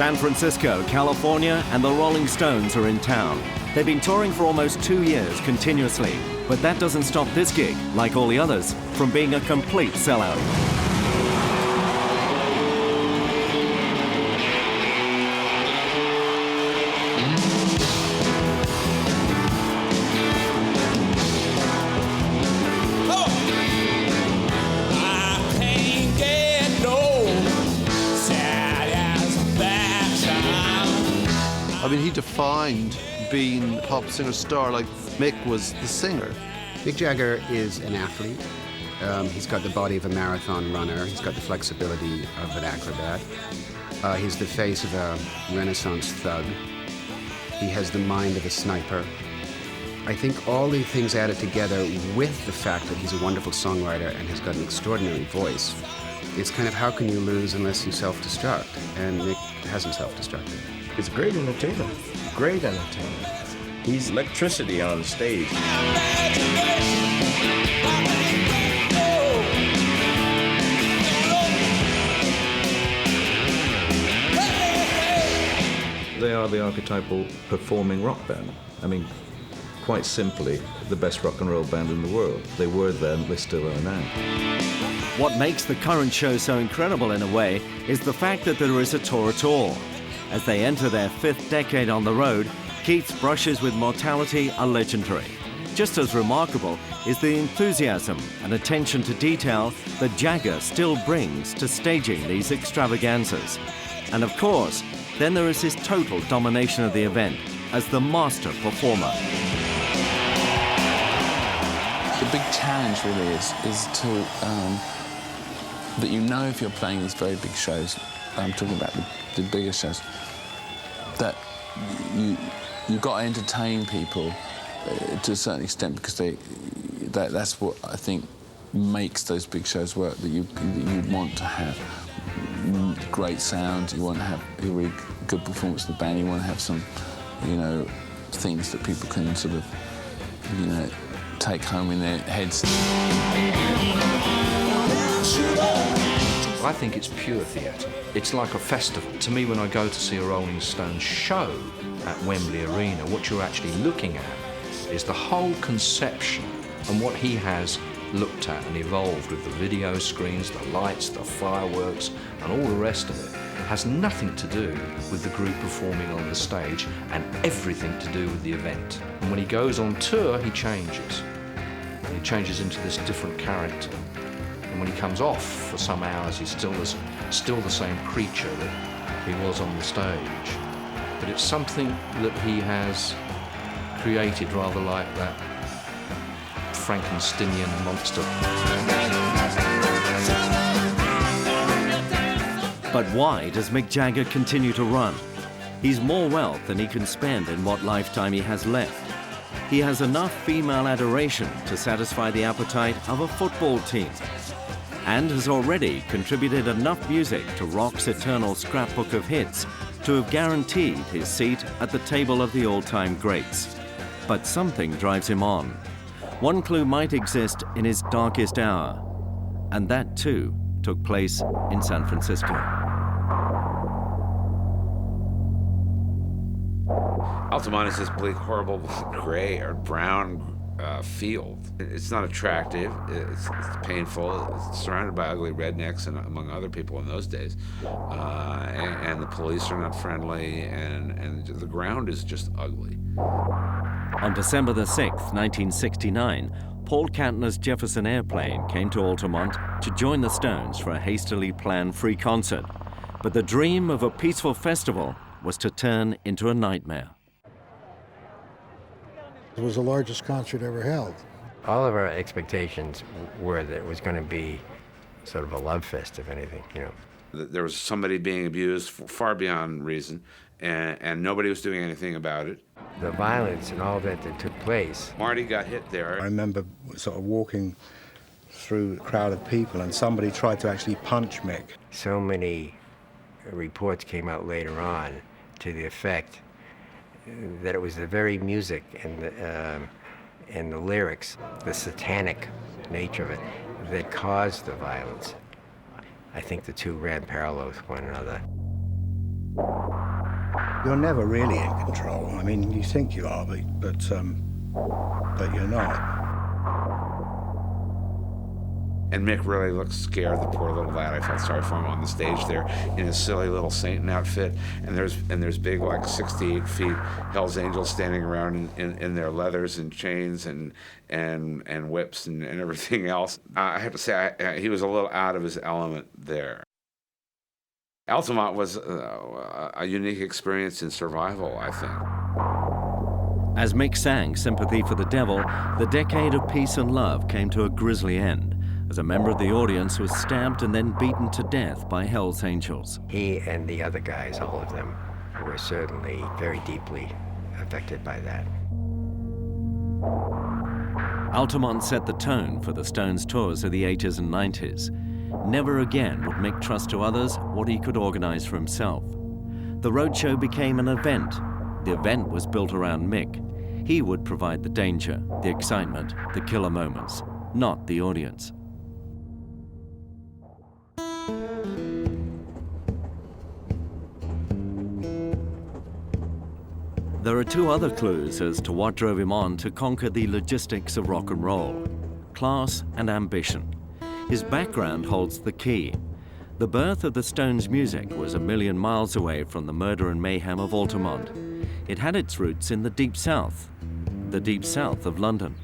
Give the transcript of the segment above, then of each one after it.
San Francisco, California, and the Rolling Stones are in town. They've been touring for almost 2 years continuously, but that doesn't stop this gig, like all the others, from being a complete sellout. I mean, he defined being a pop singer star like Mick was the singer. Mick Jagger is an athlete. He's got the body of a marathon runner. He's got the flexibility of an acrobat. He's the face of a Renaissance thug. He has the mind of a sniper. I think all these things added together with the fact that he's a wonderful songwriter and has got an extraordinary voice. It's kind of how can you lose unless you self-destruct? And Mick hasn't self-destructed. He's a great entertainer, great entertainer. He's electricity on stage. They are the archetypal performing rock band. I mean, quite simply, the best rock and roll band in the world. They were then, they still are now. What makes the current show so incredible in a way is the fact that there is a tour at all. As they enter their 5th decade on the road, Keith's brushes with mortality are legendary. Just as remarkable is the enthusiasm and attention to detail that Jagger still brings to staging these extravaganzas. And of course, then there is his total domination of the event as the master performer. The big challenge really is to, that you know if you're playing these very big shows, I'm talking about the bigger shows, that you've got to entertain people to a certain extent because that's what I think makes those big shows work, that you want to have great sound, you want to have a really good performance of the band, you want to have some, things that people can sort of, take home in their heads. I think it's pure theatre. It's like a festival. To me, when I go to see a Rolling Stones show at Wembley Arena, what you're actually looking at is the whole conception and what he has looked at and evolved with the video screens, the lights, the fireworks, and all the rest of it. It has nothing to do with the group performing on the stage and everything to do with the event. And when he goes on tour, he changes. He changes into this different character. And when he comes off for some hours, he's still the same creature that he was on the stage. But it's something that he has created rather like that Frankensteinian monster. But why does Mick Jagger continue to run? He's more wealth than he can spend in what lifetime he has left. He has enough female adoration to satisfy the appetite of a football team, and has already contributed enough music to rock's eternal scrapbook of hits to have guaranteed his seat at the table of the all-time greats. But something drives him on. One clue might exist in his darkest hour, and that too took place in San Francisco. Altamont is this bleak, horrible gray or brown field. It's not attractive, it's painful, it's surrounded by ugly rednecks and among other people in those days. And the police are not friendly, and the ground is just ugly. On December the 6th, 1969, Paul Kantner's Jefferson Airplane came to Altamont to join the Stones for a hastily planned free concert. But the dream of a peaceful festival was to turn into a nightmare. It was the largest concert ever held. All of our expectations were that it was going to be sort of a love fest, if anything, There was somebody being abused far beyond reason, and nobody was doing anything about it. The violence and all that took place. Marty got hit there. I remember sort of walking through a crowd of people, and somebody tried to actually punch Mick. So many reports came out later on to the effect that it was the very music and the lyrics, the satanic nature of it, that caused the violence. I think the two ran parallel with one another. You're never really in control. I mean, you think you are, but you're not. And Mick really looked scared, the poor little lad. I felt sorry for him on the stage there in his silly little Satan outfit. And there's big, like 68 feet Hell's Angels standing around in their leathers and chains and whips and everything else. I have to say, he was a little out of his element there. Altamont was a unique experience in survival, I think. As Mick sang Sympathy for the Devil, the decade of peace and love came to a grisly end, as a member of the audience was stabbed and then beaten to death by Hell's Angels. He and the other guys, all of them, were certainly very deeply affected by that. Altamont set the tone for the Stones' tours of the 80s and 90s. Never again would Mick trust to others what he could organize for himself. The roadshow became an event. The event was built around Mick. He would provide the danger, the excitement, the killer moments, not the audience. There are two other clues as to what drove him on to conquer the logistics of rock and roll: class and ambition. His background holds the key. The birth of the Stones' music was 1,000,000 miles away from the murder and mayhem of Altamont. It had its roots in the Deep South of London.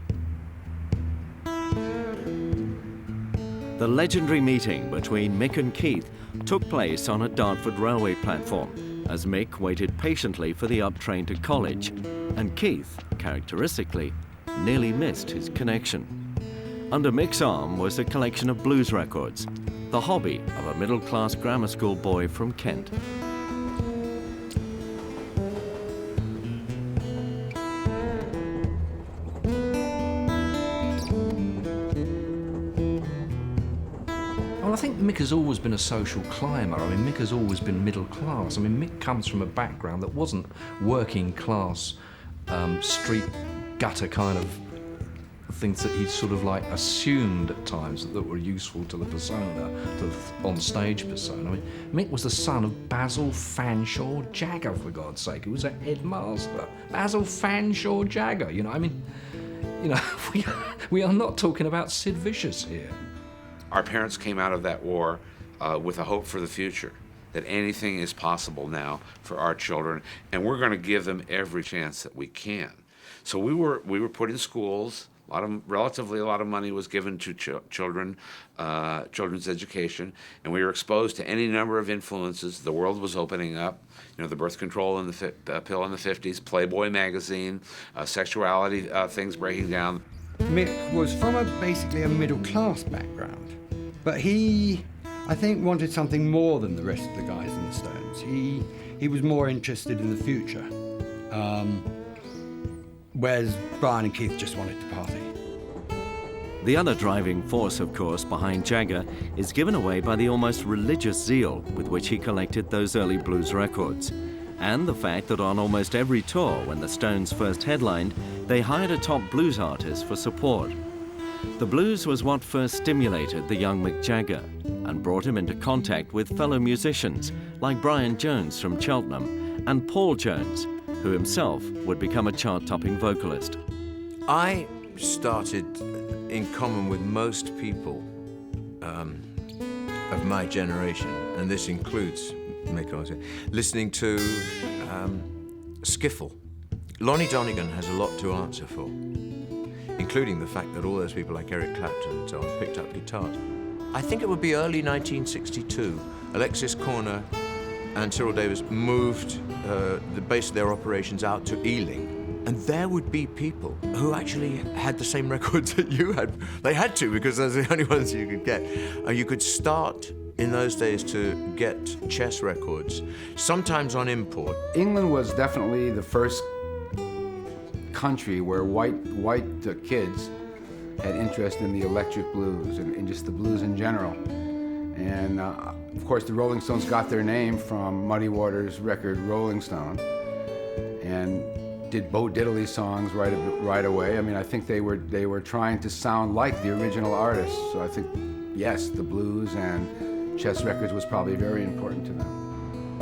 The legendary meeting between Mick and Keith took place on a Dartford railway platform, as Mick waited patiently for the up train to college, and Keith, characteristically, nearly missed his connection. Under Mick's arm was a collection of blues records, the hobby of a middle-class grammar school boy from Kent. Well, I think Mick has always been a social climber. I mean, Mick has always been middle class. I mean, Mick comes from a background that wasn't working class, street gutter kind of things that he'd sort of like assumed at times that were useful to the persona, to the on-stage persona. I mean, Mick was the son of Basil Fanshawe Jagger, for God's sake, who was a headmaster. Basil Fanshawe Jagger, you know, I mean, you know, we are not talking about Sid Vicious here. Our parents came out of that war with a hope for the future, that anything is possible now for our children, and we're going to give them every chance that we can. So we were put in schools. Relatively a lot of money was given to children, children's education, and we were exposed to any number of influences. The world was opening up. You know, the birth control and the pill in the 50s, Playboy magazine, sexuality things breaking down. Mick was from basically a middle-class background, but he, I think, wanted something more than the rest of the guys in the Stones. He was more interested in the future, whereas Brian and Keith just wanted to party. The other driving force, of course, behind Jagger is given away by the almost religious zeal with which he collected those early blues records, and the fact that on almost every tour when the Stones first headlined, they hired a top blues artist for support. The blues was what first stimulated the young Mick Jagger and brought him into contact with fellow musicians like Brian Jones from Cheltenham and Paul Jones, who himself would become a chart-topping vocalist. I started, in common with most people of my generation, and this includes Mick, listening to skiffle. Lonnie Donegan has a lot to answer for, including the fact that all those people like Eric Clapton and so on picked up guitars. I think it would be early 1962. Alexis Korner and Cyril Davis moved the base of their operations out to Ealing. And there would be people who actually had the same records that you had. They had to, because those are the only ones you could get. You could start in those days to get chess records, sometimes on import. England was definitely the first country where white kids had interest in the electric blues and just the blues in general. And of course, the Rolling Stones got their name from Muddy Waters' record Rolling Stone, and did Bo Diddley songs right away. I mean, I think they were trying to sound like the original artists. So I think, yes, the blues and chess records was probably very important to them.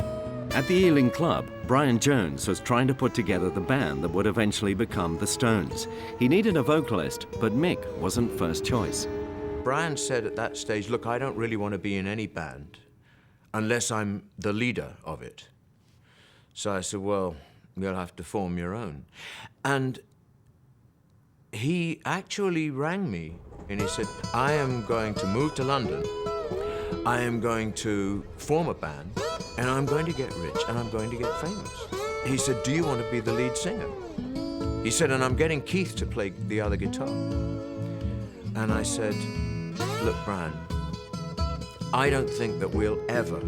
At the Ealing Club, Brian Jones was trying to put together the band that would eventually become the Stones. He needed a vocalist, but Mick wasn't first choice. Brian said at that stage, look, I don't really want to be in any band unless I'm the leader of it. So I said, well, you'll have to form your own. And he actually rang me and he said, I am going to move to London. I am going to form a band and I'm going to get rich and I'm going to get famous. He said, do you want to be the lead singer? He said, and I'm getting Keith to play the other guitar. And I said, look, Brian, I don't think that we'll ever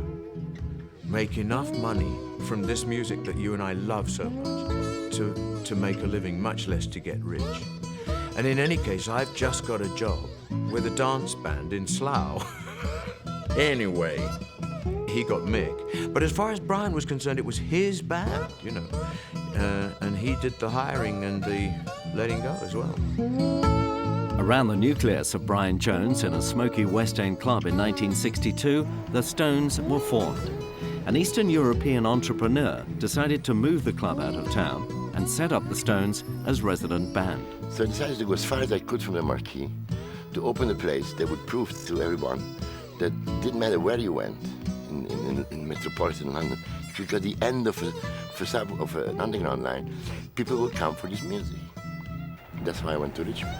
make enough money from this music that you and I love so much to make a living, much less to get rich. And in any case, I've just got a job with a dance band in Slough. Anyway, he got Mick. But as far as Brian was concerned, it was his band, you know. And he did the hiring and the letting go as well. Around the nucleus of Brian Jones in a smoky West End club in 1962, the Stones were formed. An Eastern European entrepreneur decided to move the club out of town and set up the Stones as resident band. So I decided to go as far as I could from the marquee to open a place that would prove to everyone that it didn't matter where you went in metropolitan London. If you got the end of an underground line, people would come for this music. That's why I went to Richmond.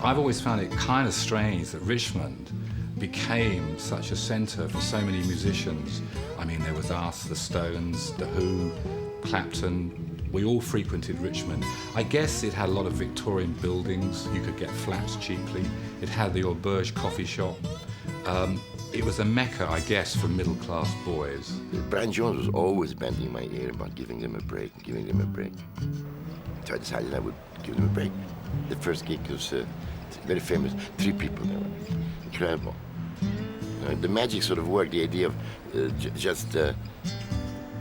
I've always found it kind of strange that Richmond became such a centre for so many musicians. I mean, there was us, the Stones, The Who, Clapton. We all frequented Richmond. I guess it had a lot of Victorian buildings. You could get flats cheaply. It had the Auberge coffee shop. It was a mecca, I guess, for middle-class boys. Brian Jones was always bending my ear about giving them a break, giving them a break. So I decided I would give them a break. The first gig was very famous. 3 people there were. Incredible. The magic sort of worked, the idea of just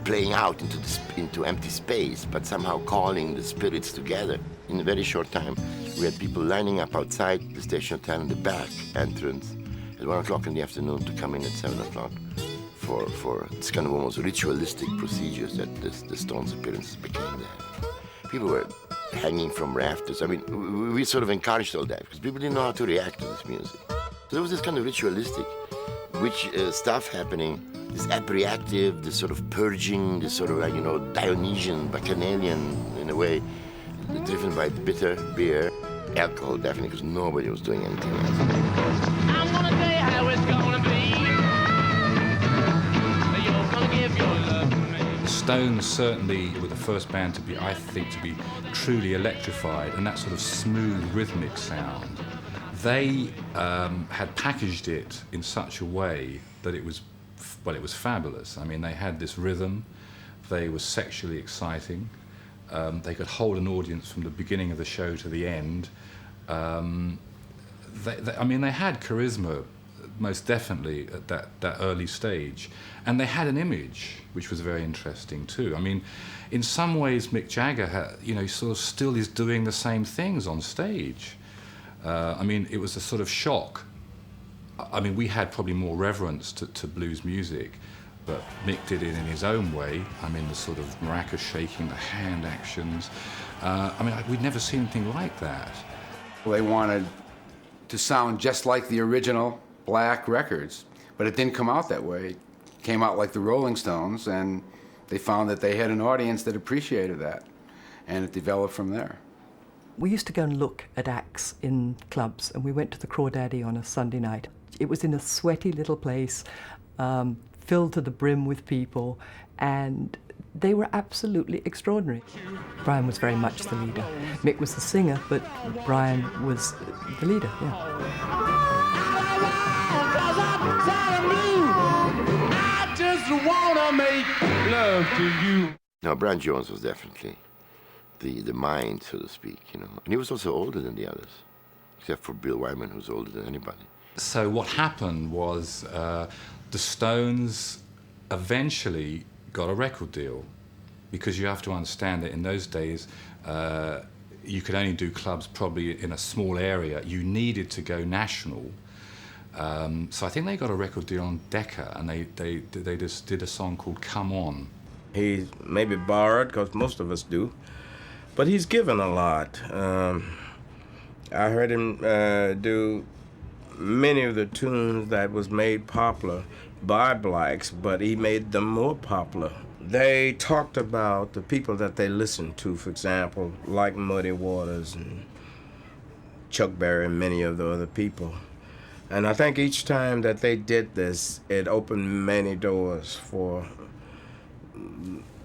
playing out into empty space, but somehow calling the spirits together. In a very short time, we had people lining up outside the Station Hotel in the back entrance at 1 o'clock in the afternoon to come in at 7 o'clock for this kind of almost ritualistic procedures that the Stones' appearances became there. People were hanging from rafters. I mean, we sort of encouraged all that because people didn't know how to react to this music. So there was this kind of ritualistic stuff happening, this appreactive, this sort of purging, this sort of, Dionysian, bacchanalian, in a way, driven by bitter beer, alcohol, definitely, because nobody was doing anything else. I'm gonna tell you how it's gonna be. You're gonna give your love to me. The Stones certainly were the first band to be, I think, to be truly electrified, and that sort of smooth, rhythmic sound. They had packaged it in such a way that it was fabulous. I mean, they had this rhythm, they were sexually exciting, they could hold an audience from the beginning of the show to the end. I mean, they had charisma, most definitely, at that early stage. And they had an image, which was very interesting too. I mean, in some ways, Mick Jagger, sort of still is doing the same things on stage. I mean, it was a sort of shock. I mean, we had probably more reverence to blues music, but Mick did it in his own way. I mean, the sort of maracas shaking, the hand actions. I mean, we'd never seen anything like that. Well, they wanted to sound just like the original Black records, but it didn't come out that way. It came out like the Rolling Stones, and they found that they had an audience that appreciated that, and it developed from there. We used to go and look at acts in clubs, and we went to the Crawdaddy on a Sunday night. It was in a sweaty little place, filled to the brim with people, and they were absolutely extraordinary. Brian was very much the leader. Mick was the singer, but Brian was the leader, yeah. I just wanna make love to you. No, Brian Jones was definitely the mind, so to speak, And he was also older than the others, except for Bill Wyman, who's older than anybody. So what happened was the Stones eventually got a record deal, because you have to understand that in those days you could only do clubs probably in a small area. You needed to go national. So I think they got a record deal on Decca, and they just did a song called Come On. He maybe borrowed, because most of us do, but he's given a lot. I heard him do many of the tunes that was made popular by blacks, but he made them more popular. They talked about the people that they listened to, for example, like Muddy Waters and Chuck Berry and many of the other people. And I think each time that they did this, it opened many doors for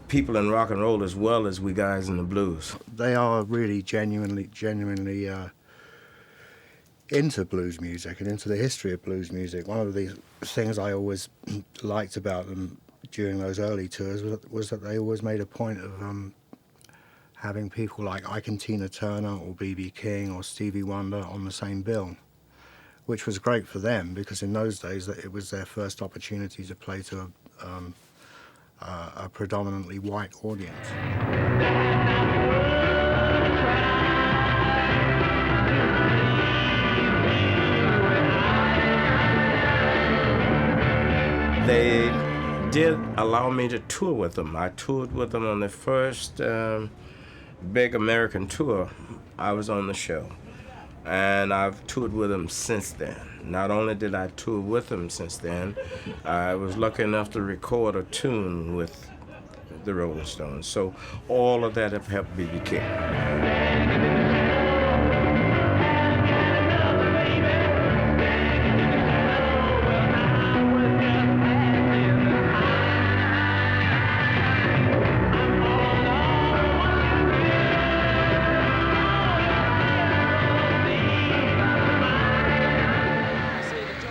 people in rock and roll as well as we guys in the blues. They are really genuinely into blues music and into the history of blues music. One of the things I always liked about them during those early tours was that they always made a point of having people like Ike and Tina Turner or B.B. King or Stevie Wonder on the same bill, which was great for them because in those days it was their first opportunity to play to a predominantly white audience. They did allow me to tour with them. I toured with them on the first big American tour. I was on the show, and I've toured with them since then. Not only did I tour with them since then, I was lucky enough to record a tune with the Rolling Stones. So all of that have helped B.B. King.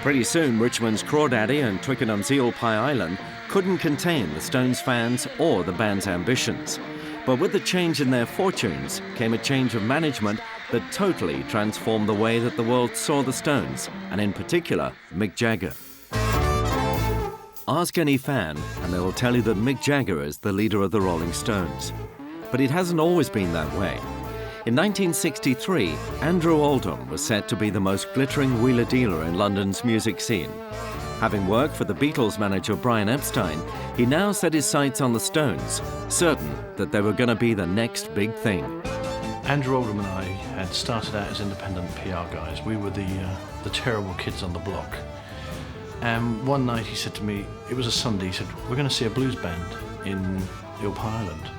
Pretty soon, Richmond's Crawdaddy and Twickenham's Eel Pie Island couldn't contain the Stones fans or the band's ambitions. But with the change in their fortunes came a change of management that totally transformed the way that the world saw the Stones, and in particular, Mick Jagger. Ask any fan, and they will tell you that Mick Jagger is the leader of the Rolling Stones. But it hasn't always been that way. In 1963, Andrew Oldham was set to be the most glittering wheeler dealer in London's music scene. Having worked for the Beatles manager Brian Epstein, he now set his sights on the Stones, certain that they were going to be the next big thing. Andrew Oldham and I had started out as independent PR guys. We were the terrible kids on the block. And one night he said to me, it was a Sunday, he said, we're going to see a blues band in Eel Pie Island,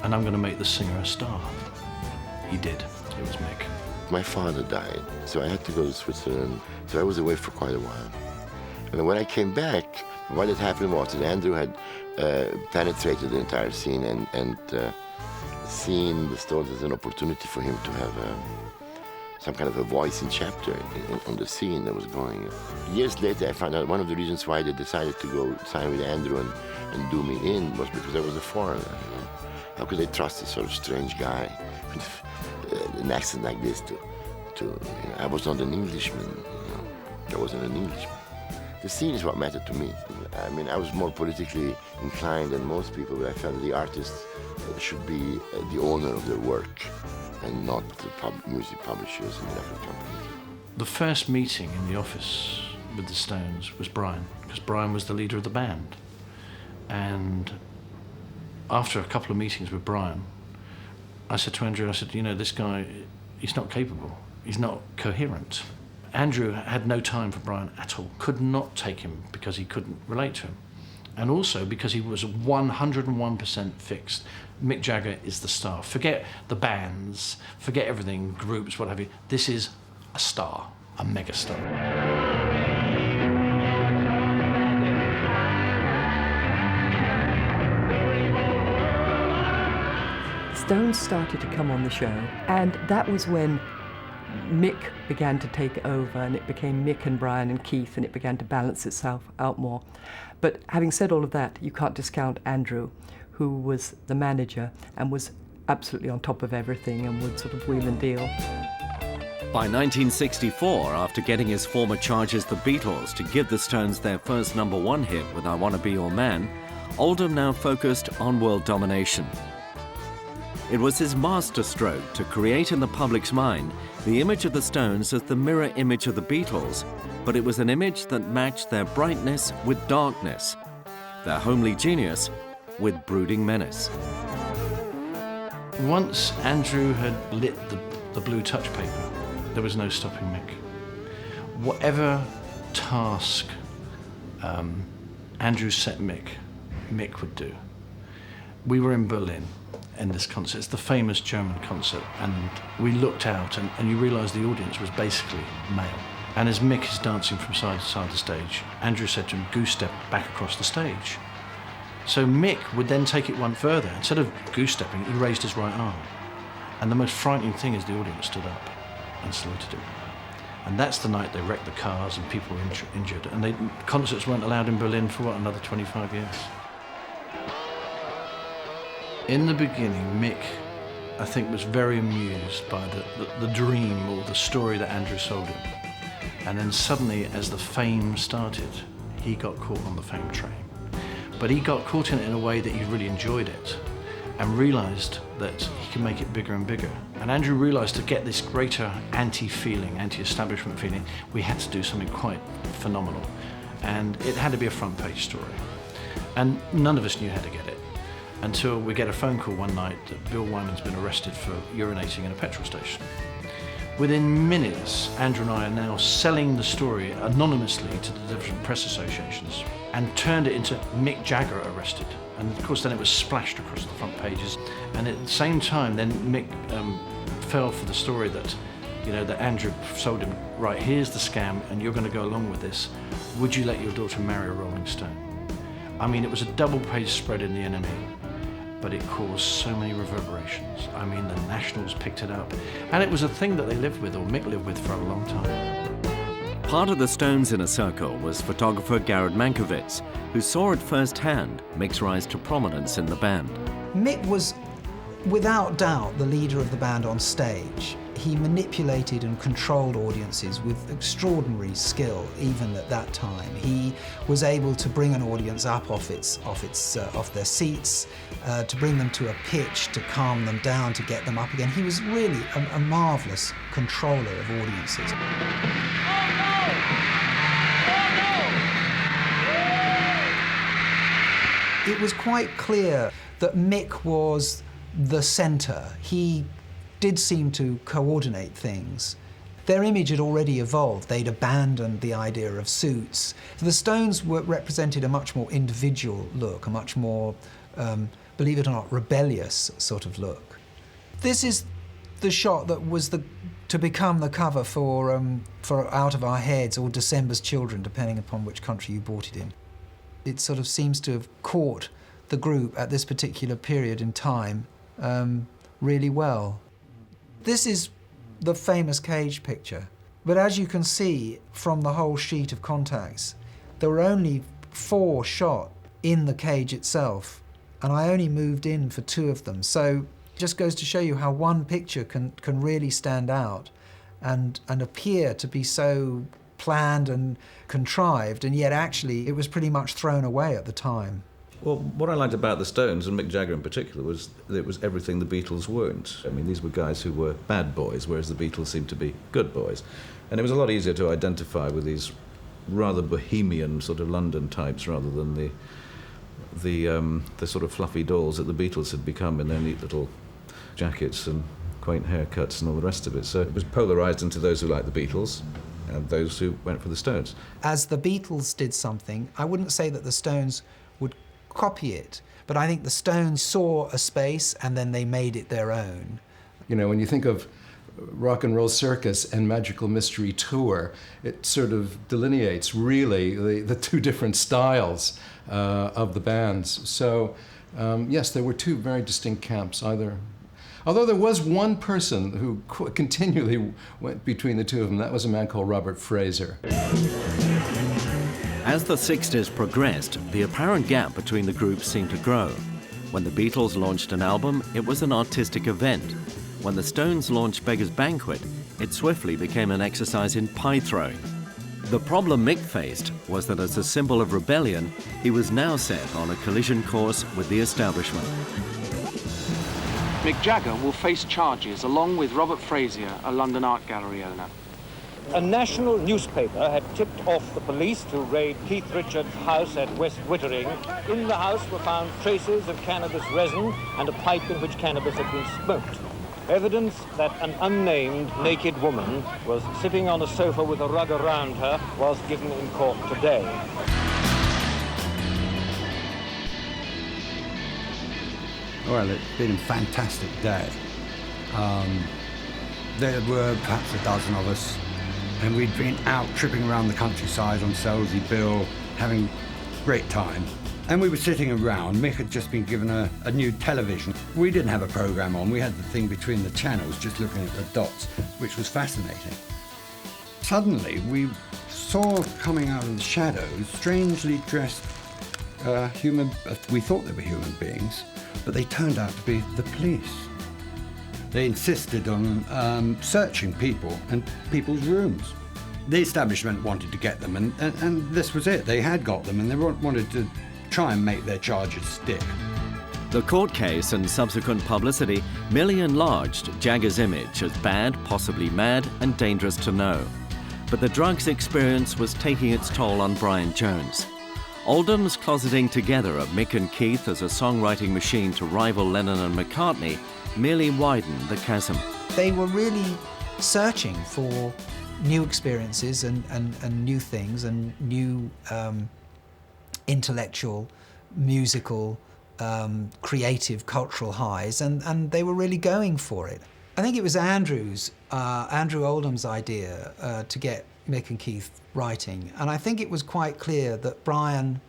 and I'm going to make the singer a star. He did. It was Mick. My father died, so I had to go to Switzerland. So I was away for quite a while. And when I came back, what had happened was that Andrew had penetrated the entire scene and seen the Stones as an opportunity for him to have some kind of a voice in chapter on the scene that was going. Years later, I found out one of the reasons why they decided to go sign with Andrew and do me in was because I was a foreigner. You know? How could they trust this sort of strange guy with an accent like this to you know, I was not an Englishman, you know. I wasn't an Englishman. The scene is what mattered to me. I mean, I was more politically inclined than most people, but I felt that the artist should be the owner of their work and not the music publishers and the record companies. The first meeting in the office with the Stones was Brian, because Brian was the leader of the band. And after a couple of meetings with Brian, I said to Andrew, I said, you know, this guy, he's not capable. He's not coherent. Andrew had no time for Brian at all, could not take him because he couldn't relate to him. And also because he was 101% fixed. Mick Jagger is the star. Forget the bands, forget everything, groups, what have you. This is a star, a megastar. Stones started to come on the show, and that was when Mick began to take over, and it became Mick and Brian and Keith, and it began to balance itself out more. But having said all of that, you can't discount Andrew, who was the manager and was absolutely on top of everything and would sort of wheel and deal. By 1964, after getting his former charges, the Beatles, to give the Stones their first #1 hit with I Wanna Be Your Man, Oldham now focused on world domination. It was his masterstroke to create in the public's mind the image of the Stones as the mirror image of the Beatles, but it was an image that matched their brightness with darkness, their homely genius with brooding menace. Once Andrew had lit the blue touch paper, there was no stopping Mick. Whatever task Andrew set Mick would do. We were in Berlin in this concert. It's the famous German concert, and we looked out and you realise the audience was basically male. And as Mick is dancing from side to side of the stage, Andrew said to him, goose step back across the stage. So Mick would then take it one further. Instead of goose stepping, he raised his right arm. And the most frightening thing is the audience stood up and saluted him. And that's the night they wrecked the cars and people were injured. And concerts weren't allowed in Berlin for, what, another 25 years? In the beginning, Mick, I think, was very amused by the dream or the story that Andrew sold him. And then suddenly, as the fame started, he got caught on the fame train. But he got caught in it in a way that he really enjoyed it and realised that he could make it bigger and bigger. And Andrew realised to get this greater anti-feeling, anti-establishment feeling, we had to do something quite phenomenal. And it had to be a front-page story. And none of us knew how to get it until we get a phone call one night that Bill Wyman's been arrested for urinating in a petrol station. Within minutes, Andrew and I are now selling the story anonymously to the different press associations and turned it into Mick Jagger arrested. And of course then it was splashed across the front pages. And at the same time then Mick fell for the story that, that Andrew sold him, right, here's the scam and you're going to go along with this. Would you let your daughter marry a Rolling Stone? I mean, it was a double-page spread in the NME. But it caused so many reverberations. I mean, the Nationals picked it up. And it was a thing that they lived with, or Mick lived with, for a long time. Part of the Stones' inner circle was photographer Garrett Mankiewicz, who saw at first hand Mick's rise to prominence in the band. Mick was, without doubt, the leader of the band on stage. He manipulated and controlled audiences with extraordinary skill, even at that time. He was able to bring an audience up off their seats, to bring them to a pitch, to calm them down, to get them up again. He was really a marvelous controller of audiences. It was quite clear that Mick was the centre. He did seem to coordinate things. Their image had already evolved. They'd abandoned the idea of suits. So the Stones represented a much more individual look, a much more, believe it or not, rebellious sort of look. This is the shot that was to become the cover for Out of Our Heads or December's Children, depending upon which country you bought it in. It sort of seems to have caught the group at this particular period in time really well. This is the famous Cage picture, but as you can see from the whole sheet of contacts, there were only 4 shot in the cage itself, and I only moved in for 2 of them. So it just goes to show you how one picture can really stand out and appear to be so planned and contrived, and yet actually it was pretty much thrown away at the time. Well, what I liked about the Stones, and Mick Jagger in particular, was that it was everything the Beatles weren't. I mean, these were guys who were bad boys, whereas the Beatles seemed to be good boys. And it was a lot easier to identify with these rather bohemian sort of London types rather than the sort of fluffy dolls that the Beatles had become in their neat little jackets and quaint haircuts and all the rest of it. So it was polarised into those who liked the Beatles and those who went for the Stones. As the Beatles did something, I wouldn't say that the Stones would copy it, but I think the Stones saw a space and then they made it their own. You know, when you think of Rock and Roll Circus and Magical Mystery Tour, it sort of delineates really the 2 different styles of the bands. So yes, there were 2 very distinct camps, although there was one person who continually went between the 2 of them. That was a man called Robert Fraser. As the 60s progressed, the apparent gap between the groups seemed to grow. When the Beatles launched an album, it was an artistic event. When the Stones launched Beggar's Banquet, it swiftly became an exercise in pie throwing. The problem Mick faced was that as a symbol of rebellion, he was now set on a collision course with the establishment. Mick Jagger will face charges along with Robert Frazier, a London art gallery owner. A national newspaper had tipped off the police to raid Keith Richards' house at West Wittering. In the house were found traces of cannabis resin and a pipe in which cannabis had been smoked. Evidence that an unnamed naked woman was sitting on a sofa with a rug around her was given in court today. Well, it's been a fantastic day. There were perhaps a dozen of us, and we'd been out tripping around the countryside on Selsey Bill, having a great time. And we were sitting around. Mick had just been given a new television. We didn't have a programme on. We had the thing between the channels, just looking at the dots, which was fascinating. Suddenly, we saw coming out of the shadows strangely dressed human. We thought they were human beings, but they turned out to be the police. They insisted on searching people and people's rooms. The establishment wanted to get them, and this was it. They had got them, and they wanted to try and make their charges stick. The court case and subsequent publicity merely enlarged Jagger's image as bad, possibly mad, and dangerous to know. But the drugs experience was taking its toll on Brian Jones. Oldham's closeting together of Mick and Keith as a songwriting machine to rival Lennon and McCartney merely widened the chasm. They were really searching for new experiences and new things and new intellectual, musical, creative, cultural highs, and they were really going for it. I think it was Andrew Oldham's idea to get Mick and Keith writing, and I think it was quite clear that Brian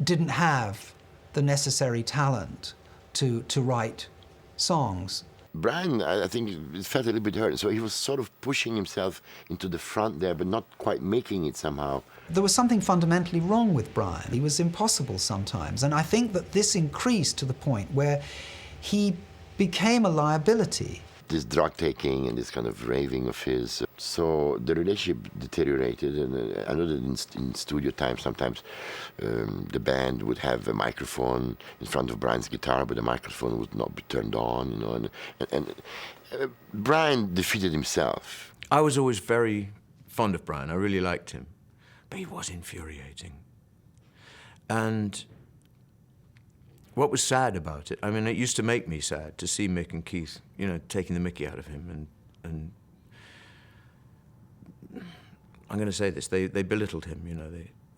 didn't have the necessary talent to write songs. Brian, I think, felt a little bit hurt, so he was sort of pushing himself into the front there, but not quite making it somehow. There was something fundamentally wrong with Brian. He was impossible sometimes, and I think that this increased to the point where he became a liability. This drug taking and this kind of raving of his, so the relationship deteriorated, and I know that in studio time sometimes the band would have a microphone in front of Brian's guitar, but the microphone would not be turned on, you know, and Brian defeated himself. I was always very fond of Brian. I really liked him, but he was infuriating. And what was sad about it, I mean, it used to make me sad to see Mick and Keith, you know, taking the mickey out of him, and I'm going to say this, they belittled him, you know,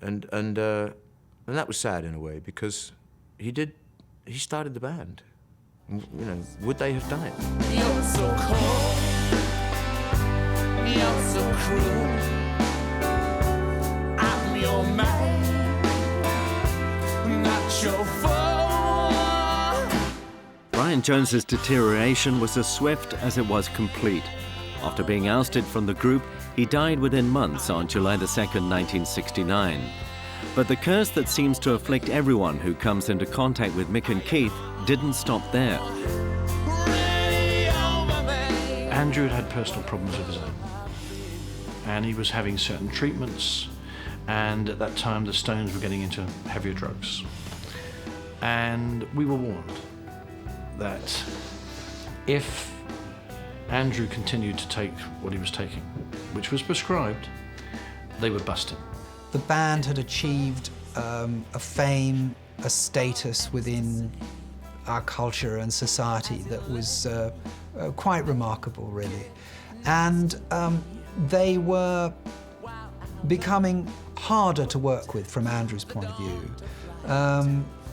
and that was sad in a way, because he started the band. You know, would they have done it? You're so cold, you're so cruel, I'm your man, not your foe. Brian Jones's deterioration was as swift as it was complete. After being ousted from the group, he died within months on July the 2nd, 1969. But the curse that seems to afflict everyone who comes into contact with Mick and Keith didn't stop there. Andrew had personal problems of his own, and he was having certain treatments, and at that time the Stones were getting into heavier drugs. And we were warned that if Andrew continued to take what he was taking, which was prescribed, they would bust him. The band had achieved a fame, a status within our culture and society that was quite remarkable, really. And they were becoming harder to work with from Andrew's point of view.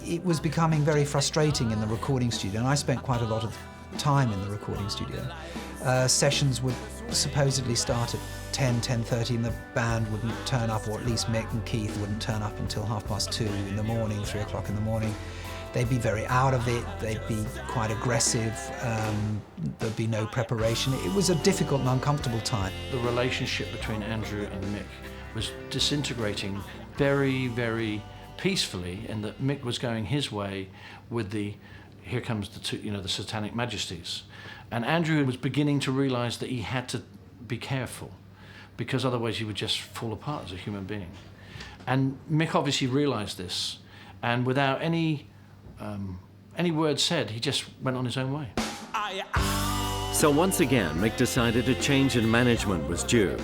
It was becoming very frustrating in the recording studio, and I spent quite a lot of time in the recording studio. Sessions would supposedly start at 10:30, and the band wouldn't turn up, or at least Mick and Keith wouldn't turn up until 2:30 in the morning, 3 o'clock in the morning. They'd be very out of it, they'd be quite aggressive, there'd be no preparation. It was a difficult and uncomfortable time. The relationship between Andrew and Mick was disintegrating very, very peacefully, in that Mick was going his way with the, here comes the two, you know, the satanic majesties. And Andrew was beginning to realize that he had to be careful, because otherwise he would just fall apart as a human being. And Mick obviously realized this, and without any any word said, he just went on his own way. So once again, Mick decided a change in management was due.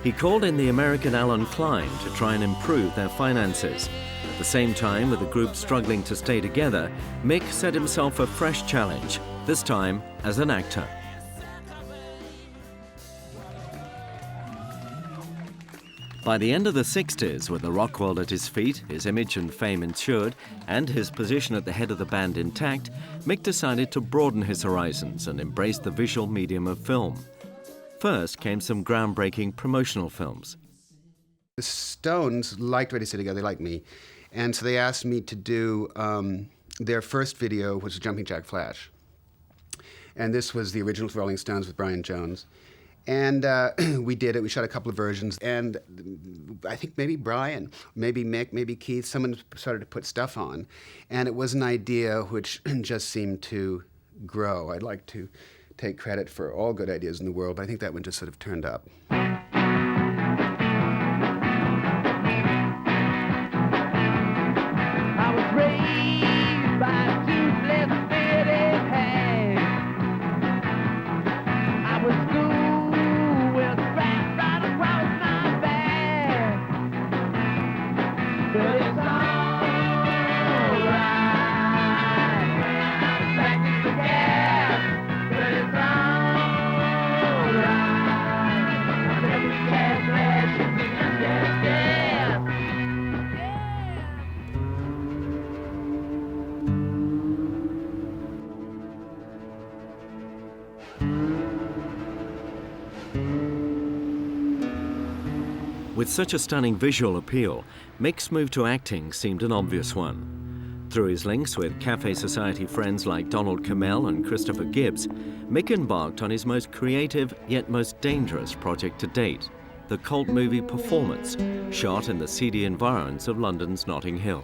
He called in the American Alan Klein to try and improve their finances. At the same time, with the group struggling to stay together, Mick set himself a fresh challenge, this time as an actor. By the end of the 60s, with the rock world at his feet, his image and fame ensured, and his position at the head of the band intact, Mick decided to broaden his horizons and embrace the visual medium of film. First came some groundbreaking promotional films. The Stones liked Radio City Together, they liked me, and so they asked me to do their first video, which was Jumping Jack Flash. And this was the original Rolling Stones with Brian Jones. And we did it. We shot a couple of versions. And I think maybe Brian, maybe Mick, maybe Keith, someone started to put stuff on. And it was an idea which just seemed to grow. I'd like to take credit for all good ideas in the world, but I think that one just sort of turned up. I was raised by two left-footed hands. I was schooled with stripes right across my back. But it's alright when I'm back in the gas. But it's alright. Every gas flash is in the gas. With such a stunning visual appeal, Mick's move to acting seemed an obvious one. Through his links with Cafe Society friends like Donald Cammell and Christopher Gibbs, Mick embarked on his most creative yet most dangerous project to date, the cult movie Performance, shot in the seedy environs of London's Notting Hill.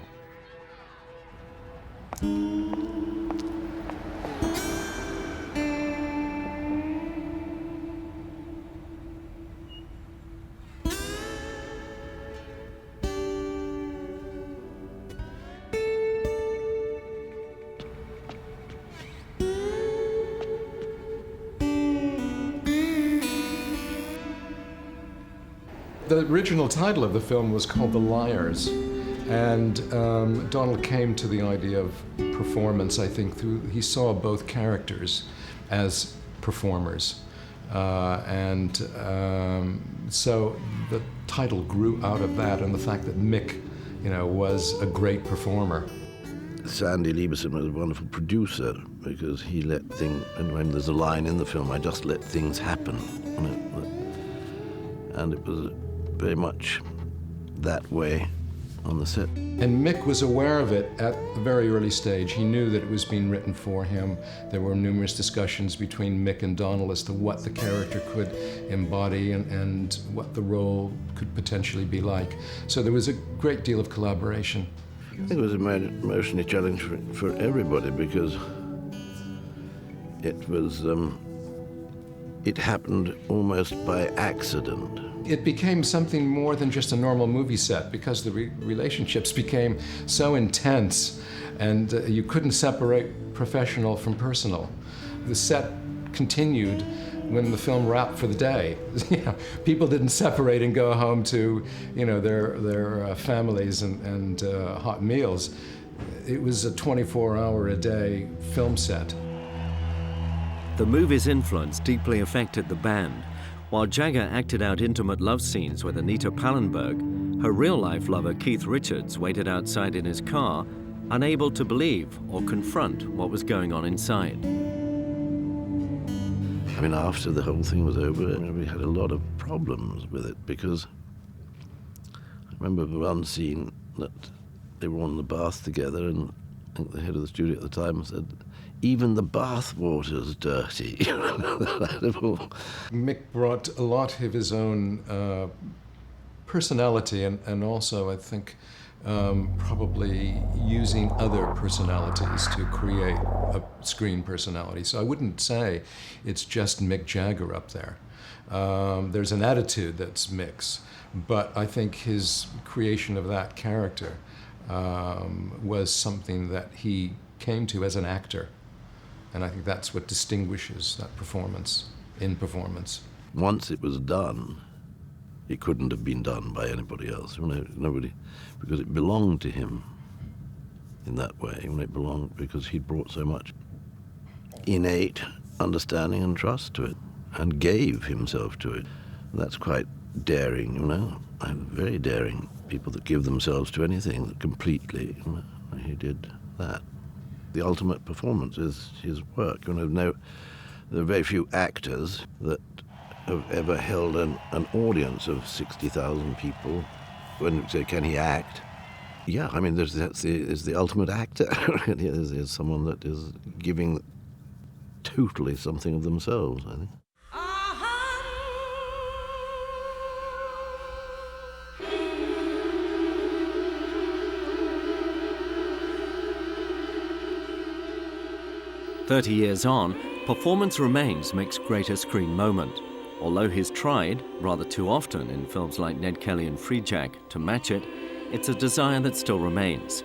The original title of the film was called The Liars, and Donald came to the idea of performance, I think, through he saw both characters as performers. So the title grew out of that and the fact that Mick, was a great performer. Sandy Lieberson was a wonderful producer because he let things, and when there's a line in the film, I just let things happen. And it was very much that way on the set. And Mick was aware of it at a very early stage. He knew that it was being written for him. There were numerous discussions between Mick and Donald as to what the character could embody and what the role could potentially be like. So there was a great deal of collaboration. I think it was emotionally challenging for everybody because it was, it happened almost by accident. It became something more than just a normal movie set because the relationships became so intense and you couldn't separate professional from personal. The set continued when the film wrapped for the day. People didn't separate and go home to their families and hot meals. It was a 24-hour-a-day film set. The movie's influence deeply affected the band. While Jagger acted out intimate love scenes with Anita Pallenberg, her real-life lover Keith Richards waited outside in his car, unable to believe or confront what was going on inside. I mean, after the whole thing was over, we had a lot of problems with it because I remember one scene that they were on the bath together and I think the head of the studio at the time said, "Even the bath water's dirty." Mick brought a lot of his own personality and also, I think, probably using other personalities to create a screen personality. So I wouldn't say it's just Mick Jagger up there. There's an attitude that's Mick's, but I think his creation of that character was something that he came to as an actor. And I think that's what distinguishes that performance, in performance. Once it was done, it couldn't have been done by anybody else. Nobody, because it belonged to him in that way. It belonged because he'd brought so much innate understanding and trust to it, and gave himself to it. And that's quite daring, and very daring. People that give themselves to anything completely, he did that. The ultimate performance is his work. There are very few actors that have ever held an audience of 60,000 people. When you say, can he act? Yeah, there's the ultimate actor. There's someone that is giving totally something of themselves, I think. 30 years on, performance remains Mick's greatest screen moment. Although he's tried, rather too often in films like Ned Kelly and Free Jack, to match it, it's a desire that still remains.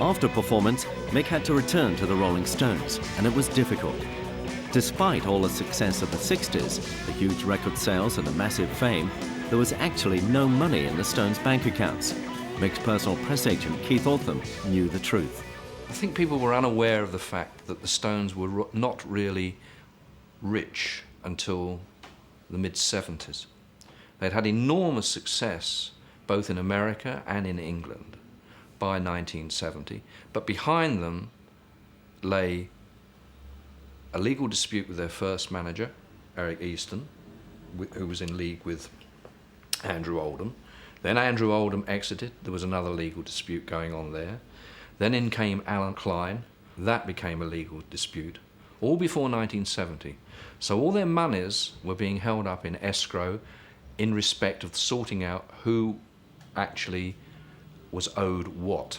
After performance, Mick had to return to the Rolling Stones, and it was difficult. Despite all the success of the 60s, the huge record sales and the massive fame, there was actually no money in the Stones' bank accounts. Mick's personal press agent, Keith Altham, knew the truth. I think people were unaware of the fact that the Stones were not really rich until the mid-70s. They'd had enormous success both in America and in England by 1970, but behind them lay a legal dispute with their first manager, Eric Easton, who was in league with Andrew Oldham. Then Andrew Oldham exited, there was another legal dispute going on there. Then in came Alan Klein, that became a legal dispute, all before 1970. So all their monies were being held up in escrow in respect of sorting out who actually was owed what.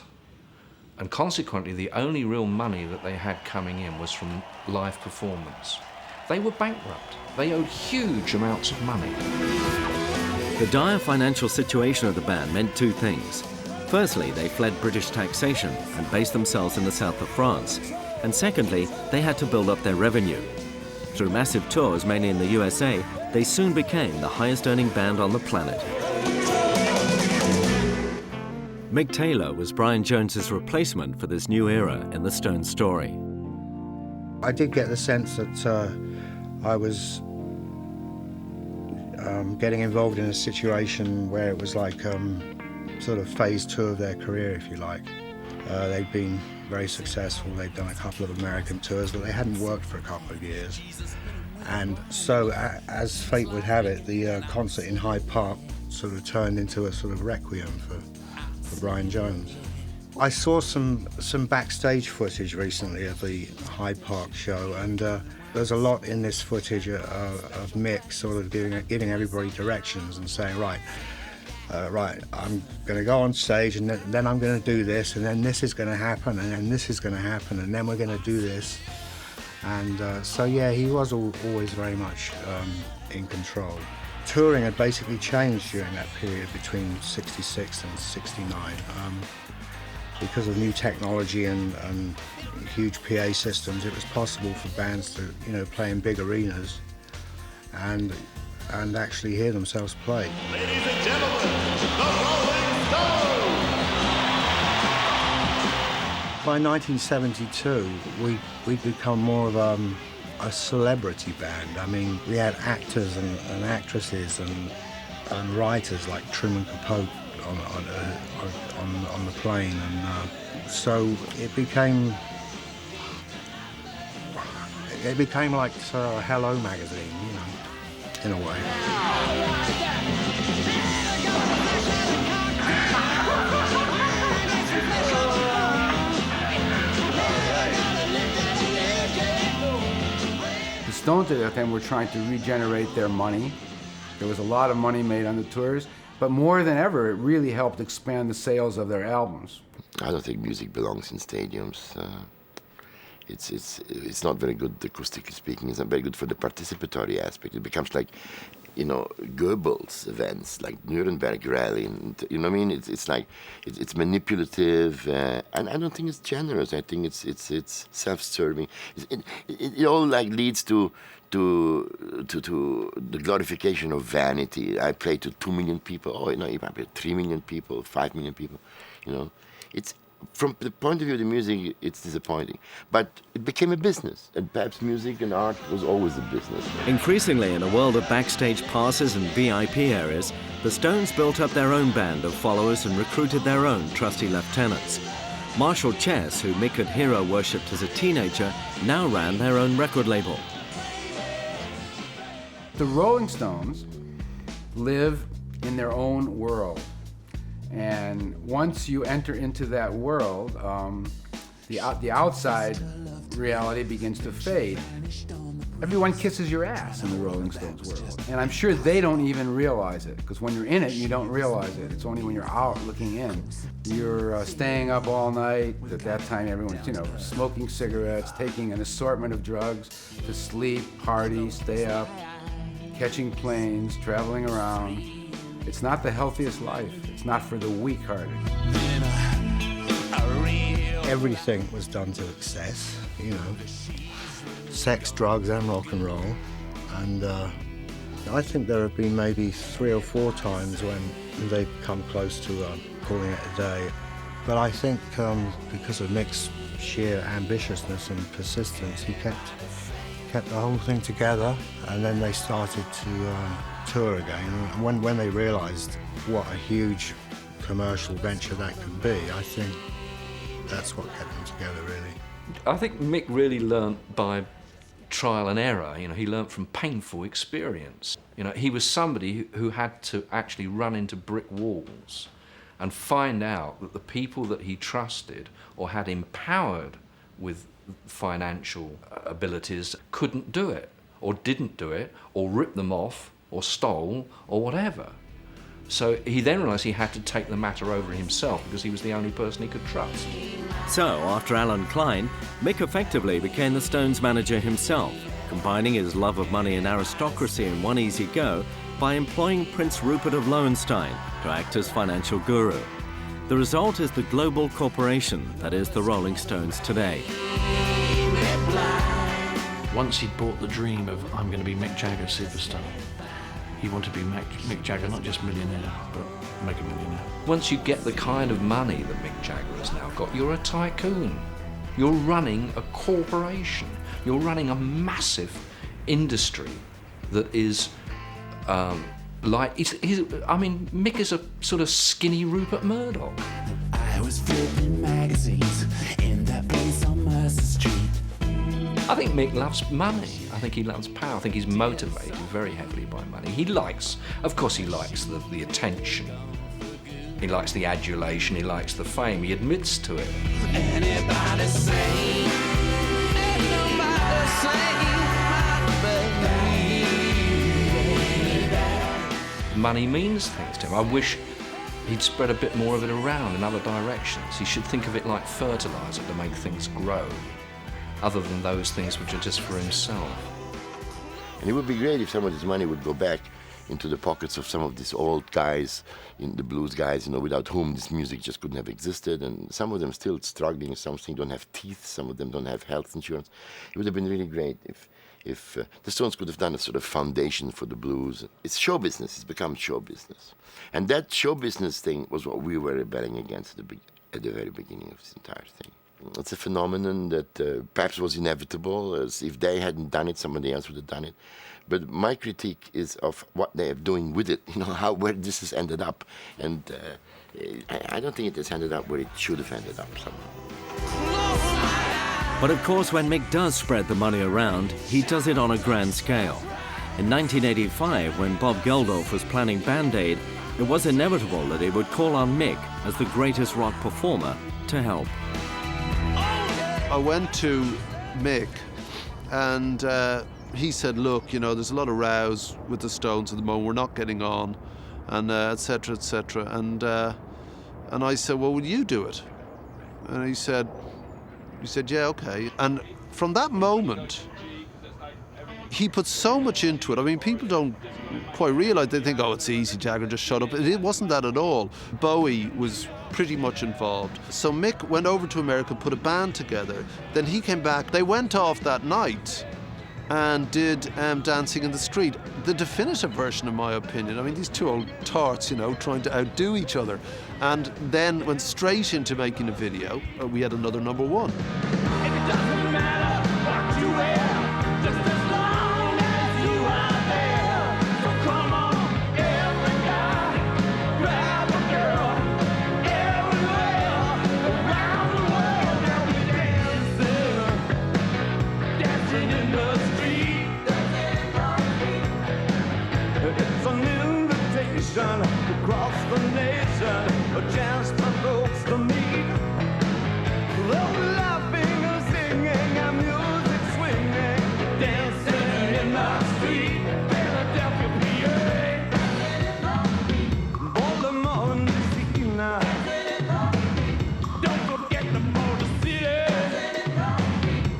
And consequently, the only real money that they had coming in was from live performance. They were bankrupt. They owed huge amounts of money. The dire financial situation of the band meant two things. Firstly, they fled British taxation and based themselves in the south of France. And secondly, they had to build up their revenue. Through massive tours, mainly in the USA, they soon became the highest-earning band on the planet. Mick Taylor was Brian Jones's replacement for this new era in the Stones' story. I did get the sense that I was getting involved in a situation where it was like sort of phase 2 of their career, if you like. They'd been very successful. They'd done a couple of American tours, but they hadn't worked for a couple of years. And so, as fate would have it, the concert in Hyde Park sort of turned into a sort of requiem for Brian Jones. I saw some backstage footage recently of the Hyde Park show, and there's a lot in this footage of Mick sort of giving everybody directions and saying, right, I'm going to go on stage, and then I'm going to do this, and then this is going to happen, and then this is going to happen, and then we're going to do this. And so, yeah, he was always very much in control. Touring had basically changed during that period between 66 and 69. Because of new technology and huge PA systems, it was possible for bands to, play in big arenas and actually hear themselves play. Ladies and gentlemen, the Rolling Stones! By 1972, we'd become more of a celebrity band. I mean, we had actors and actresses and writers like Truman Capote on the plane, and so it became like a Hello magazine, in a way. The Stones at that time were trying to regenerate their money. There was a lot of money made on the tours, but more than ever, it really helped expand the sales of their albums. I don't think music belongs in stadiums. It's not very good, acoustically speaking. It's not very good for the participatory aspect. It becomes like, Goebbels events, like Nuremberg rally, and you know what I mean? It's like it's manipulative, and I don't think it's generous. I think it's self-serving. It all like leads to the glorification of vanity. I play to 2 million people. Oh, if I play 3 million people, 5 million people, it's. From the point of view of the music, it's disappointing. But it became a business, and perhaps music and art was always a business. Increasingly, in a world of backstage passes and VIP areas, the Stones built up their own band of followers and recruited their own trusty lieutenants. Marshall Chess, who Mick had hero worshipped as a teenager, now ran their own record label. The Rolling Stones live in their own world. And once you enter into that world, the outside reality begins to fade. Everyone kisses your ass in the Rolling Stones world. And I'm sure they don't even realize it, because when you're in it, you don't realize it. It's only when you're out looking in. You're staying up all night. At that time, everyone's, smoking cigarettes, taking an assortment of drugs to sleep, party, stay up, catching planes, traveling around. It's not the healthiest life. It's not for the weak-hearted. Everything was done to excess, sex, drugs, and rock and roll. And I think there have been maybe 3 or 4 times when they've come close to calling it a day. But I think because of Mick's sheer ambitiousness and persistence, he kept the whole thing together, and then they started to tour again. And when they realized what a huge commercial venture that could be, I think that's what kept them together, really. I think Mick really learnt by trial and error. He learnt from painful experience. He was somebody who had to actually run into brick walls and find out that the people that he trusted or had empowered with financial abilities couldn't do it, or didn't do it, or ripped them off, or stole, or whatever. So he then realised he had to take the matter over himself because he was the only person he could trust. So, after Alan Klein, Mick effectively became the Stones' manager himself, combining his love of money and aristocracy in one easy go by employing Prince Rupert of Lowenstein to act as financial guru. The result is the global corporation that is the Rolling Stones today. Once he'd bought the dream of, I'm going to be Mick Jagger superstar, he wanted to be Mick Jagger, not just millionaire, but mega millionaire. Once you get the kind of money that Mick Jagger has now got, you're a tycoon. You're running a corporation. You're running a massive industry that is Mick is a sort of skinny Rupert Murdoch. I was flipping magazines in that place on Mercer Street. I think Mick loves money. I think he loves power. I think he's motivated very heavily by money. Of course he likes the attention. He likes the adulation. He likes the fame. He admits to it. Anybody say, nobody say, money means things to him. I wish he'd spread a bit more of it around in other directions. He should think of it like fertilizer to make things grow, other than those things which are just for himself. And it would be great if some of this money would go back into the pockets of some of these old guys, the blues guys, without whom this music just couldn't have existed. And some of them still struggling, some don't have teeth, some of them don't have health insurance. It would have been really great if the Stones could have done a sort of foundation for the blues. It's show business. It's become show business. And that show business thing was what we were rebelling against at the very beginning of this entire thing. It's a phenomenon that perhaps was inevitable. As if they hadn't done it, somebody else would have done it. But my critique is of what they are doing with it, where this has ended up. And I don't think it has ended up where it should have ended up somehow. But of course, when Mick does spread the money around, he does it on a grand scale. In 1985, when Bob Geldof was planning Band Aid, it was inevitable that he would call on Mick as the greatest rock performer to help. I went to Mick and he said, look, there's a lot of rows with the Stones at the moment, we're not getting on, and et cetera, et cetera. And I said, well, will you do it? And he said, yeah, okay. And from that moment, he put so much into it. I mean, people don't quite realise. They think, oh, it's easy, Jagger, just shut up. It wasn't that at all. Bowie was pretty much involved. So Mick went over to America, put a band together. Then he came back. They went off that night and did Dancing in the Street, the definitive version, in my opinion. I mean, these two old tarts, you know, trying to outdo each other. And then went straight into making a video. We had another number one. Across the nation, a chance for folks to meet. Laughing and singing and music swinging, dancing in the street, Philadelphia, PA. Baltimore and Messina, don't forget the Motor City,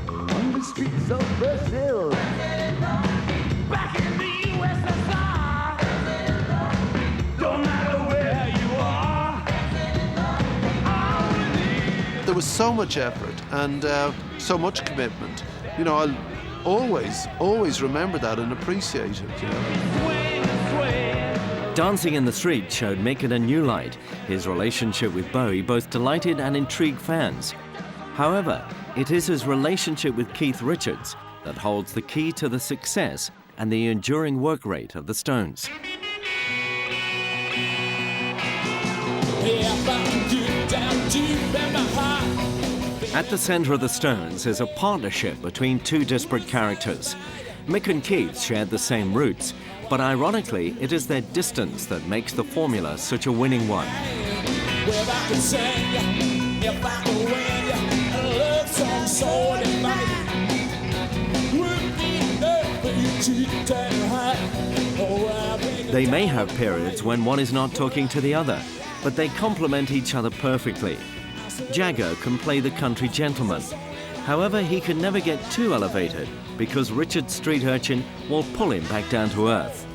on the streets of Brazil, back in the USSR. There was so much effort and so much commitment. You know, I'll always remember that and appreciate it, you know. Dancing in the Street showed Mick in a new light. His relationship with Bowie both delighted and intrigued fans. However, it is his relationship with Keith Richards that holds the key to the success and the enduring work rate of the Stones. At the centre of the Stones is a partnership between two disparate characters. Mick and Keith shared the same roots, but ironically, it is their distance that makes the formula such a winning one. They may have periods when one is not talking to the other, but they complement each other perfectly. Jagger can play the country gentleman. However, he can never get too elevated because Richard's street urchin will pull him back down to earth.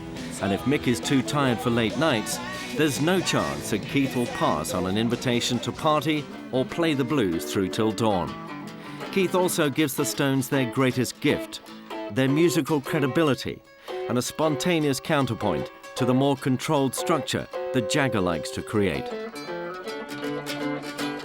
And if Mick is too tired for late nights, there's no chance that Keith will pass on an invitation to party or play the blues through till dawn. Keith also gives the Stones their greatest gift, their musical credibility, and a spontaneous counterpoint to the more controlled structure that Jagger likes to create.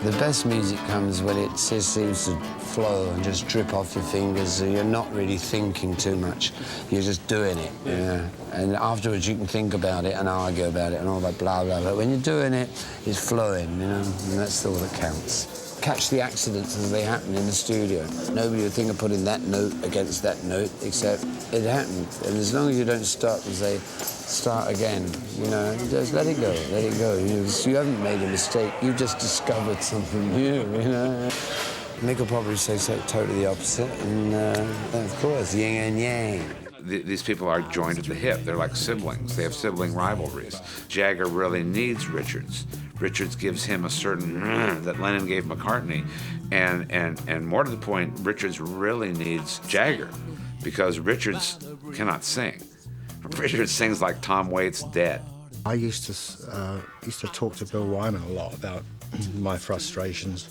The best music comes when it just seems to flow and just drip off your fingers, so you're not really thinking too much. You're just doing it, you know? And afterwards you can think about it and argue about it and all that blah, blah, but when you're doing it, it's flowing, you know? And that's all that counts. Catch the accidents as they happen in the studio. Nobody would think of putting that note against that note, except it happened. And as long as you don't stop and say, start again, you know, just let it go, let it go. You haven't made a mistake, you've just discovered something new, you know. Mick will probably say totally the opposite, and of course, yin and yang. These people are joined at the hip. They're like siblings. They have sibling rivalries. Jagger really needs Richards. Richards gives him a certain that Lennon gave McCartney, and more to the point, Richards really needs Jagger because Richards cannot sing. Richards sings like Tom Waits dead. I used to talk to Bill Wyman a lot about my frustrations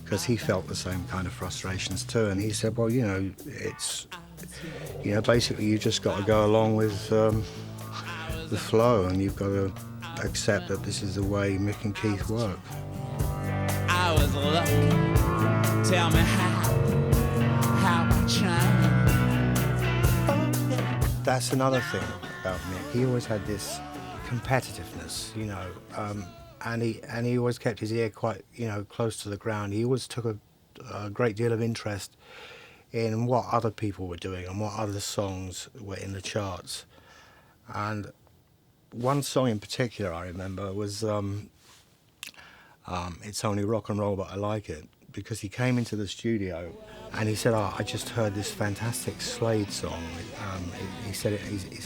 because he felt the same kind of frustrations too, and he said, well, you know, it's, you know, basically you just got to go along with the flow, and you've got to accept that this is the way Mick and Keith work. I was lucky. Tell me how I changed. That's another thing about Mick. He always had this competitiveness, you know, and he always kept his ear quite, you know, close to the ground. He always took a great deal of interest in what other people were doing and what other songs were in the charts. And one song in particular I remember was It's Only Rock and Roll But I Like It, because he came into the studio and he said, oh, I just heard this fantastic Slade song. He said,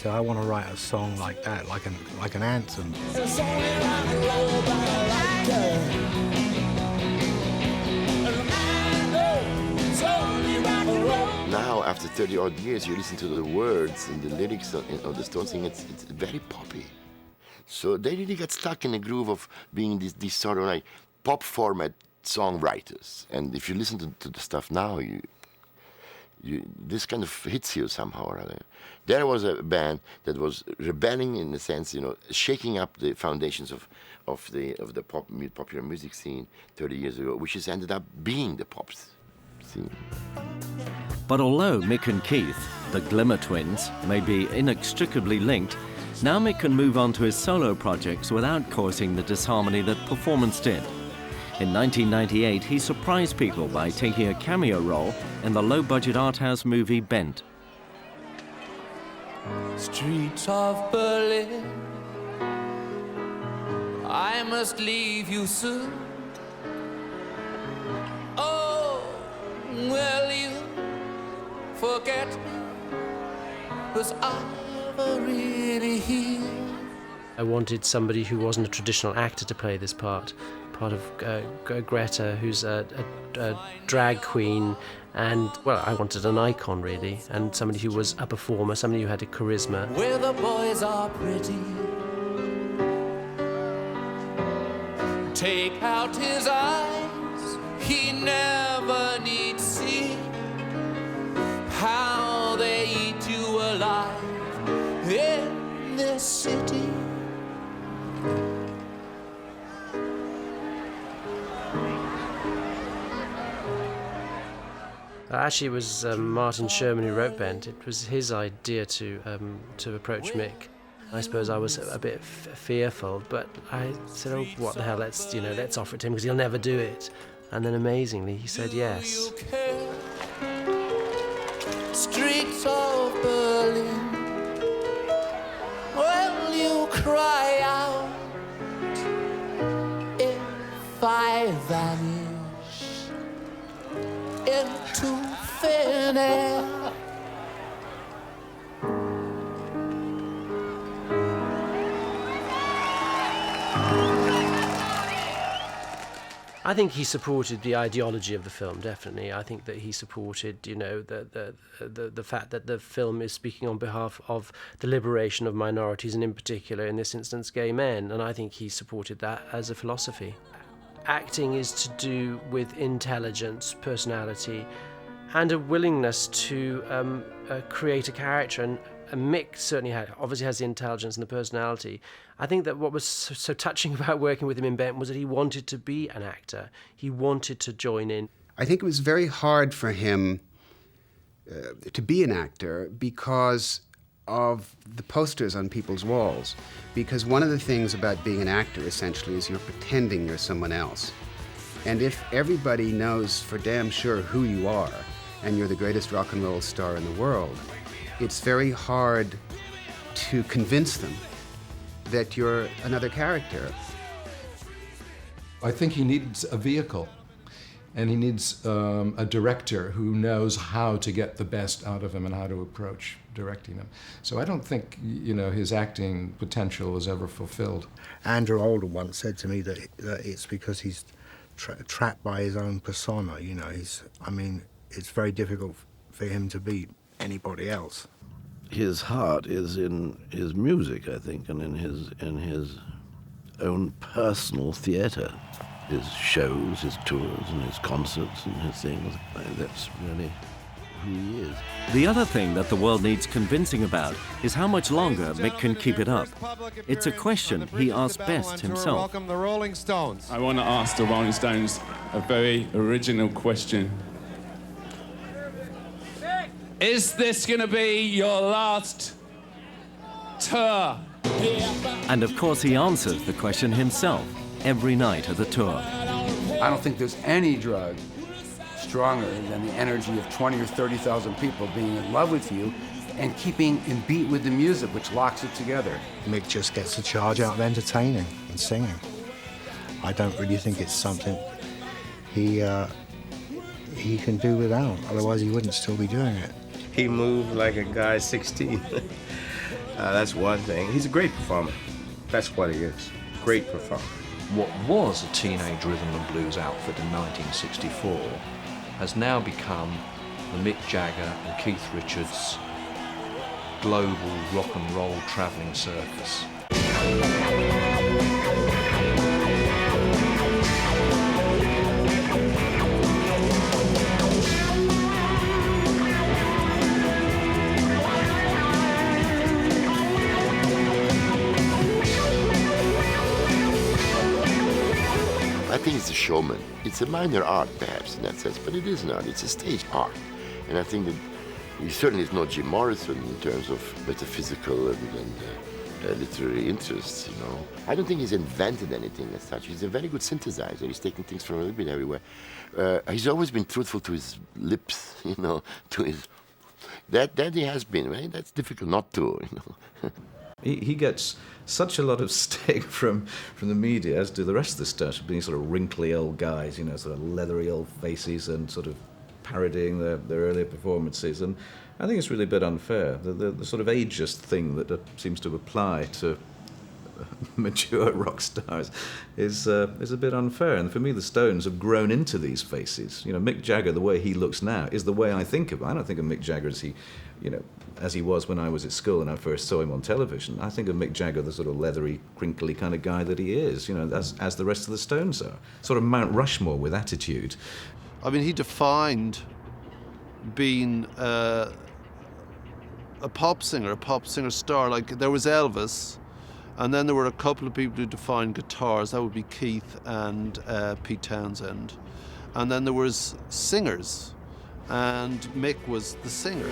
I want to write a song like that, like an anthem. It's only rock and roll, but I like it. And I know it's only rock and roll. after 30-odd years, you listen to the words and the lyrics of the Stones thing, it's very poppy. So they really got stuck in the groove of being these sort of like pop format songwriters. And if you listen to the stuff now, this kind of hits you somehow or other. There was a band that was rebelling in the sense, shaking up the foundations of the popular music scene 30 years ago, which has ended up being the pop scene. But although Mick and Keith, the Glimmer twins, may be inextricably linked, now Mick can move on to his solo projects without causing the disharmony that Performance did. In 1998, he surprised people by taking a cameo role in the low-budget art house movie Bent. Streets of Berlin, I must leave you soon. Oh, will you forget me? 'Cause I've really healed. I wanted somebody who wasn't a traditional actor to play this part of Greta, who's a drag queen, and, well, I wanted an icon, really, and somebody who was a performer, somebody who had a charisma. Where the boys are pretty. Take out his eyes, he never need see how they eat you alive in this city. Actually, it was Martin Sherman who wrote Bent. It was his idea to approach Mick. I suppose I was a bit fearful, but I said, "Oh, what the hell? Let's offer it to him because he'll never do it." And then, amazingly, he said yes. Streets of Berlin, will you cry out if I vanish into thin air? I think he supported the ideology of the film, definitely. I think that he supported, the fact that the film is speaking on behalf of the liberation of minorities, and in particular, in this instance, gay men. And I think he supported that as a philosophy. Acting is to do with intelligence, personality, and a willingness to create a character. And Mick certainly obviously has the intelligence and the personality. I think that what was so touching about working with him in Bent was that he wanted to be an actor. He wanted to join in. I think it was very hard for him to be an actor because of the posters on people's walls. Because one of the things about being an actor, essentially, is you're pretending you're someone else. And if everybody knows for damn sure who you are, and you're the greatest rock and roll star in the world, it's very hard to convince them that you're another character. I think he needs a vehicle, and he needs a director who knows how to get the best out of him and how to approach directing him. So I don't think, his acting potential was ever fulfilled. Andrew Older once said to me that it's because he's trapped by his own persona. It's very difficult for him to be anybody else. His heart is in his music, I think, and in his own personal theatre, his shows, his tours, and his concerts, and his things. That's really who he is. The other thing that the world needs convincing about is how much longer Mick can keep it up. It's a question he asked best himself. Welcome the Rolling Stones. I want to ask the Rolling Stones a very original question. Is this going to be your last tour? And of course he answers the question himself every night of the tour. I don't think there's any drug stronger than the energy of 20 or 30,000 people being in love with you and keeping in beat with the music, which locks it together. Mick just gets a charge out of entertaining and singing. I don't really think it's something he can do without, otherwise he wouldn't still be doing it. He moved like a guy 16. That's one thing. He's a great performer. That's what he is. Great performer. What was a teenage rhythm and blues outfit in 1964 has now become the Mick Jagger and Keith Richards global rock and roll travelling circus. I think it's a showman. It's a minor art, perhaps, in that sense, but it is not. It's a stage art. And I think that he certainly is not Jim Morrison in terms of metaphysical and literary interests, you know. I don't think he's invented anything as such. He's a very good synthesizer. He's taking things from a little bit everywhere. He's always been truthful to his lips, you know, to his... That he has been, right? That's difficult not to, you know. He gets such a lot of stick from the media, as do the rest of the Stones, being sort of wrinkly old guys, you know, sort of leathery old faces and sort of parodying their earlier performances. And I think it's really a bit unfair. The sort of ageist thing that seems to apply to mature rock stars is a bit unfair. And for me, the Stones have grown into these faces. You know, Mick Jagger, the way he looks now, is the way I think of him. I don't think of Mick Jagger as he was when I was at school and I first saw him on television. I think of Mick Jagger, the sort of leathery, crinkly kind of guy that he is, you know, as the rest of the Stones are. Sort of Mount Rushmore with attitude. I mean, he defined being a pop singer star. Like, there was Elvis, and then there were a couple of people who defined guitars. That would be Keith and Pete Townsend. And then there was singers, and Mick was the singer.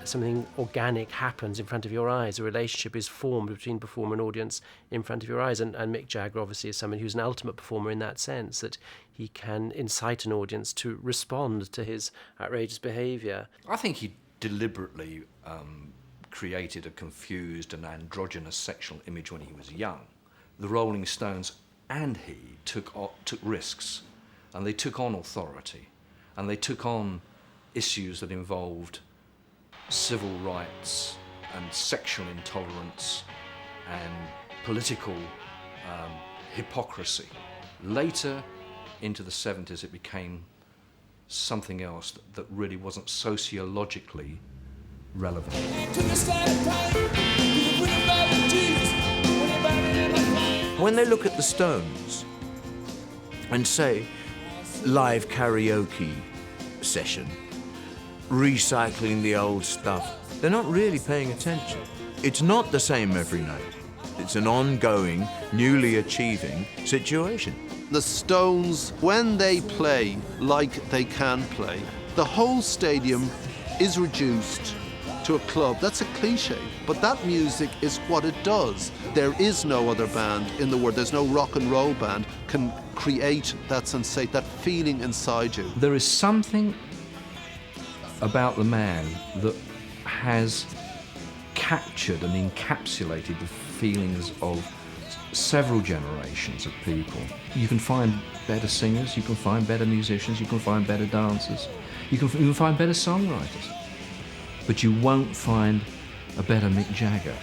Something organic happens in front of your eyes. A relationship is formed between performer and audience in front of your eyes. And Mick Jagger obviously is someone who's an ultimate performer in that sense, that he can incite an audience to respond to his outrageous behaviour. I think he deliberately created a confused and androgynous sexual image when he was young. The Rolling Stones and he took risks, and they took on authority, and they took on issues that involved civil rights and sexual intolerance and political hypocrisy. Later, into the 70s, it became something else that really wasn't sociologically relevant. When they look at the Stones and say, live karaoke session, recycling the old stuff, they're not really paying attention. It's not the same every night. It's an ongoing, newly achieving situation. The Stones, when they play like they can play, the whole stadium is reduced to a club. That's a cliche, but that music is what it does. There is no other band in the world, there's no rock and roll band can create that sensation, that feeling inside you. There is something about the man that has captured and encapsulated the feelings of several generations of people. You can find better singers, you can find better musicians, you can find better dancers, you can find better songwriters, but you won't find a better Mick Jagger.